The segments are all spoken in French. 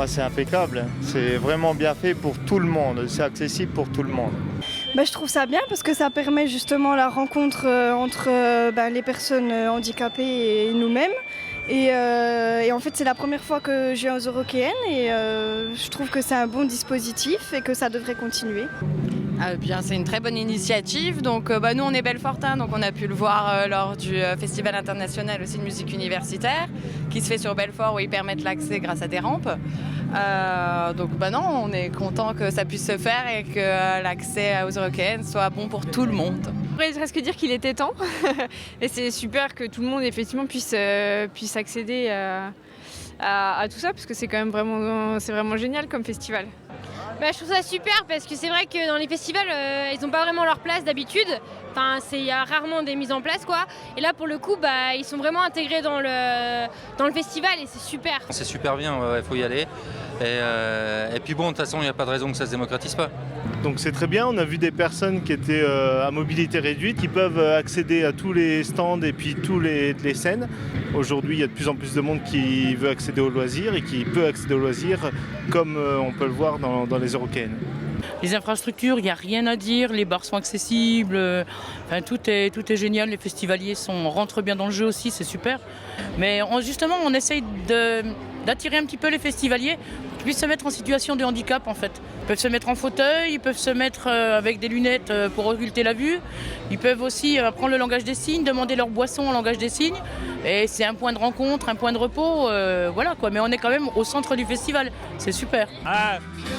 c'est impeccable, c'est vraiment bien fait pour tout le monde, c'est accessible pour tout le monde. Je trouve ça bien parce que ça permet justement la rencontre entre les personnes handicapées et nous-mêmes. Et en fait, c'est la première fois que je viens aux Eurockéennes et je trouve que c'est un bon dispositif et que ça devrait continuer. Bien, c'est une très bonne initiative. Donc, nous, on est Belfortin, donc on a pu le voir lors du Festival international aussi de musique universitaire qui se fait sur Belfort où ils permettent l'accès grâce à des rampes. On est content que ça puisse se faire et que l'accès aux Eurockéennes soit bon pour tout le monde. Je pourrais presque dire qu'il était temps et c'est super que tout le monde effectivement puisse accéder à tout ça parce que c'est quand même vraiment génial comme festival. Je trouve ça super parce que c'est vrai que dans les festivals, ils n'ont pas vraiment leur place d'habitude. Enfin, il y a rarement des mises en place, quoi. Et là, pour le coup, ils sont vraiment intégrés dans le festival et c'est super. C'est super bien, il faut y aller. Et puis bon, de toute façon, il n'y a pas de raison que ça ne se démocratise pas. Donc c'est très bien, on a vu des personnes qui étaient à mobilité réduite, qui peuvent accéder à tous les stands et puis toutes les scènes. Aujourd'hui, il y a de plus en plus de monde qui veut accéder aux loisirs et qui peut accéder aux loisirs comme on peut le voir dans les Eurockéennes. Les infrastructures, il n'y a rien à dire, les bars sont accessibles, tout est génial, les festivaliers rentrent bien dans le jeu aussi, c'est super. Mais justement, on essaye d'attirer un petit peu les festivaliers pour qu'ils puissent se mettre en situation de handicap en fait. Ils peuvent se mettre en fauteuil, ils peuvent se mettre avec des lunettes pour occulter la vue. Ils peuvent aussi apprendre le langage des signes, demander leur boisson en langage des signes. Et c'est un point de rencontre, un point de repos, voilà quoi. Mais on est quand même au centre du festival, c'est super.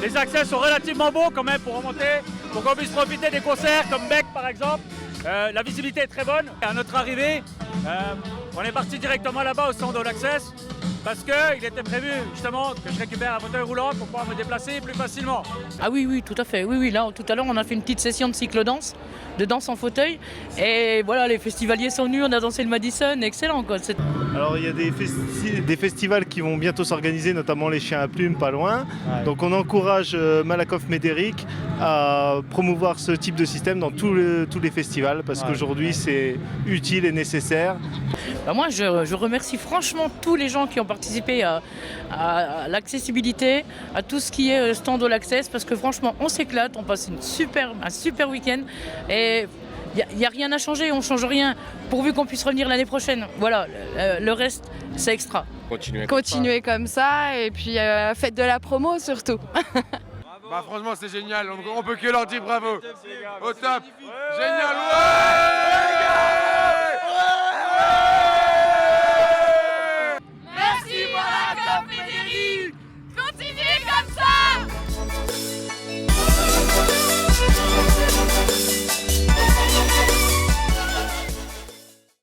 Les accès sont relativement bons quand même pour remonter, pour qu'on puisse profiter des concerts comme Beck par exemple. La visibilité est très bonne. À notre arrivée, on est parti directement là-bas au stand All Access parce qu'il était prévu justement que je récupère un fauteuil roulant pour pouvoir me déplacer plus facilement. Ah oui, tout à fait. Oui, là, tout à l'heure, on a fait une petite session de cyclo-danse, de danse en fauteuil. Et voilà, les festivaliers sont venus, on a dansé le Madison, excellent quoi. Alors il y a des festivals qui vont bientôt s'organiser, notamment les Chiens à Plumes, pas loin. Ouais. Donc on encourage Malakoff Médéric à promouvoir ce type de système dans tous les festivals parce qu'aujourd'hui c'est utile et nécessaire. Moi je remercie franchement tous les gens qui ont participé à l'accessibilité, à tout ce qui est stand All Access parce que franchement on s'éclate, on passe un super week-end et il n'y a rien à changer, on ne change rien pourvu qu'on puisse revenir l'année prochaine. Voilà, le reste c'est extra. Continuez comme ça et puis faites de la promo surtout. Franchement c'est génial, on peut que leur dire bravo. Au top, génial, Merci Malakoff Médéric.